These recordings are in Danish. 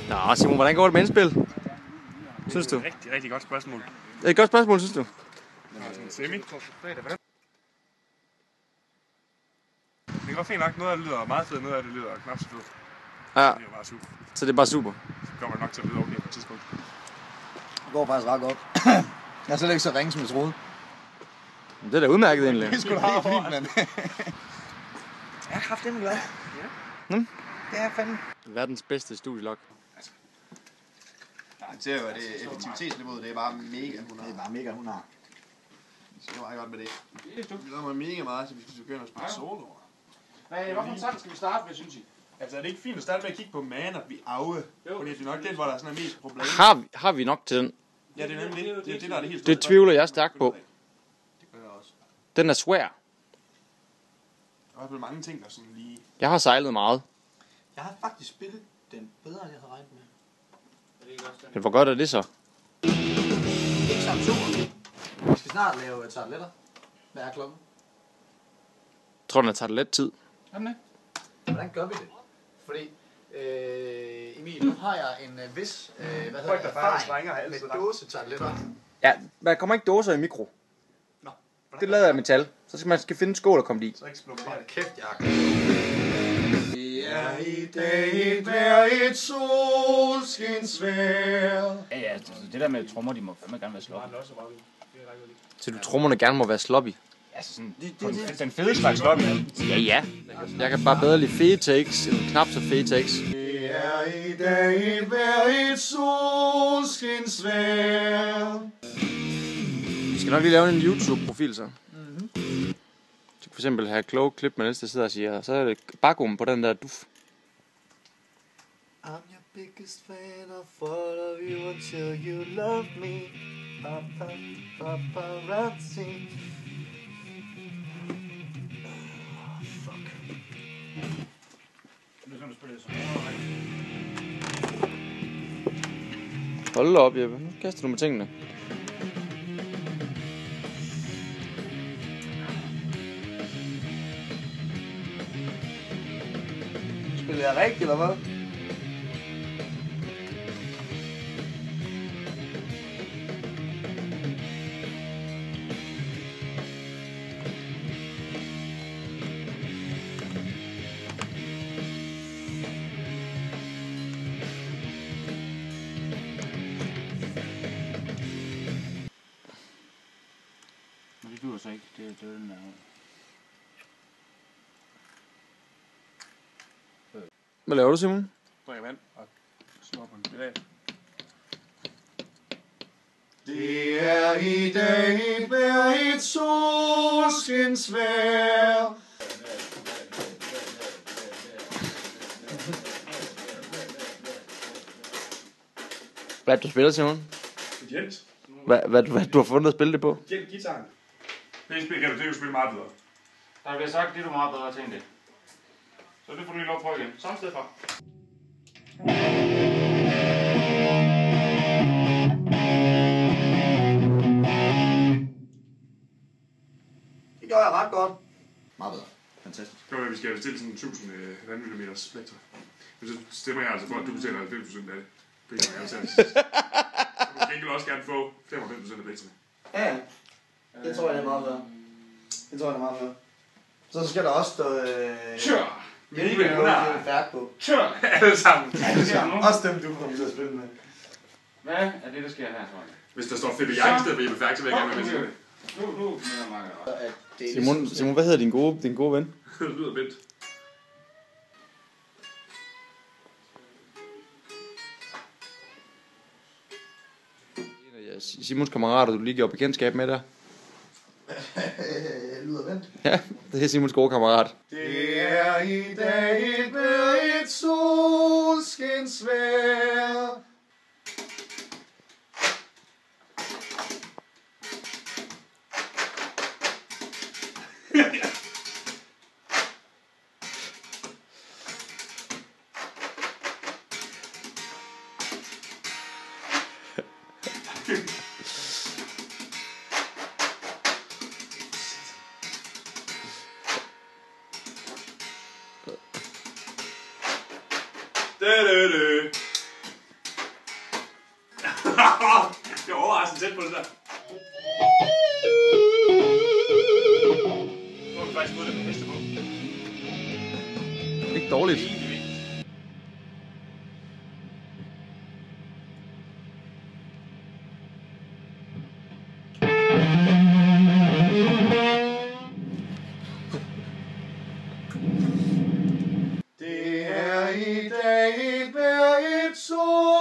Nå, Simon, hvordan går det med indspil? Synes du? Rigtig, rigtig godt spørgsmål. Det er et godt spørgsmål, synes du? Semi. Det går fint nok. Noget af det lyder meget fedt, noget af det lyder knap så fedt. Ja. Det er jo bare super. Så det er bare super. Så kommer det nok til at lyde okay på et tidspunkt. Det går faktisk ret godt. Jeg er slet ikke så ringe, som jeg troede. Det er da udmærket egentlig. Det er sgu da helt fint, mand. Jeg er kraftedeme glad. Ja. Det er fandme. Verdens bedste studielog. Han ser jo, at det effektivitetsniveauet, det er bare mega 100. Det er bare mega 100. Det er meget godt med det. Det glæder mig mega meget, så vi skal begynde at spille soloer. Hvorfor sang skal vi starte med, synes I? Altså er det ikke fint at starte med at kigge på Man of the Hour? Fordi det er nok den, hvor der er sådan mest problemer. Har vi nok til den? Ja, det er nemlig det. Det er det helt Det tvivler jeg stærkt på. Det gør jeg også. Den er svær. Der er også mange ting, der sådan lige... Jeg har sejlet meget. Jeg har faktisk spillet den bedre, end jeg havde regnet med. Men hvor godt er det så? Ikke sammen super. Vi skal snart lave tarteletter. Hvad er klokken? Jeg tror, den tager lidt tid. Hvordan gør vi det? Fordi, Emil, nu har jeg en vis erfaring med dåsetarteletter. Ja, der kommer ikke dåser i mikro. Det lader af metal. Så skal man finde en skål og komme i. Så eksploderer Hold det. kæft, jeg har Det er i dag et solskinsvejr. Ja, altså, det der med trommer, de må fandme gerne være sloppy. Så du trommerne gerne må være sloppy. Altså sådan, den fede slags sloppy. Ja. Jeg kan bare bedre lide fede takes end knap så fede takes. Det er i dag et solskinsvejr. Vi skal nok lige lave en YouTube-profil så. Så for eksempel have kloge klip med næste, der sidder og siger, så er det bakum på den der duf. I'm your biggest fan, I'll follow you until you love me. Paparazzi. Hold da op, Jeppe. Nu kaster du med tingene. Spiller jeg rigtigt, eller hvad? Men det duer så ikke. Det er den der. Hvad laver du, Simon? Drikker vand og slår på en pedal. Det er i dag et solskinsvejr. Hvad du spiller, Simon? Jens. Hvad du har fundet at spille det på? Jens gitaren. Det kan du spille meget bedre. Der bliver sagt, det er du meget bedre til end det. Så det får du lige lov at prøve igen. Samme sted fra. Det gør jeg ret godt. Meget bedre. Fantastisk. Det var, at vi skal bestille sådan 1000 vandmillimeters spektra. Men så stemmer jeg altså for, at du betaler 90% af det. Det kan jeg gerne tage. Du kan også gerne få 95% af prisen. Ja, det tror jeg, det er meget bedre. Det tror jeg, det er meget bedre. Så skal der også stå... Kør! Hvilke låg er færdigt på. Kør! Alle sammen. Også dem, du kommer til at spille med. Hvad er det, der sker her, tror jeg? Hvis der står Philip Young i stedet for Jeppe Færk, så vil jeg gerne være med til det. Nu mener jeg meget. Simon, hvad hedder din gode ven? Det lyder Bent. Simons kammerater, du lige gjorde bekendtskab med der. Lyder vent. Ja, det er Simons gode kammerat. Det er i dag et solskinsvejr. Det er overraskende tæt på det der. Nu har vi faktisk fået det med heste på. Ikke dårligt. Det er i dag et solskinsvejr.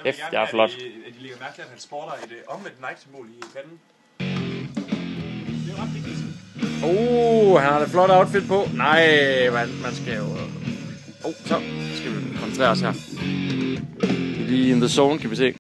Kæft, det er flot. At de lægger mærke til, at han sporter et omvendt Nike-symbol i panden. Det er jo ret vigtigt. Han har det flotte outfit på. Nej, man skal jo... så skal vi koncentrere os her. Lige in the zone, kan vi se.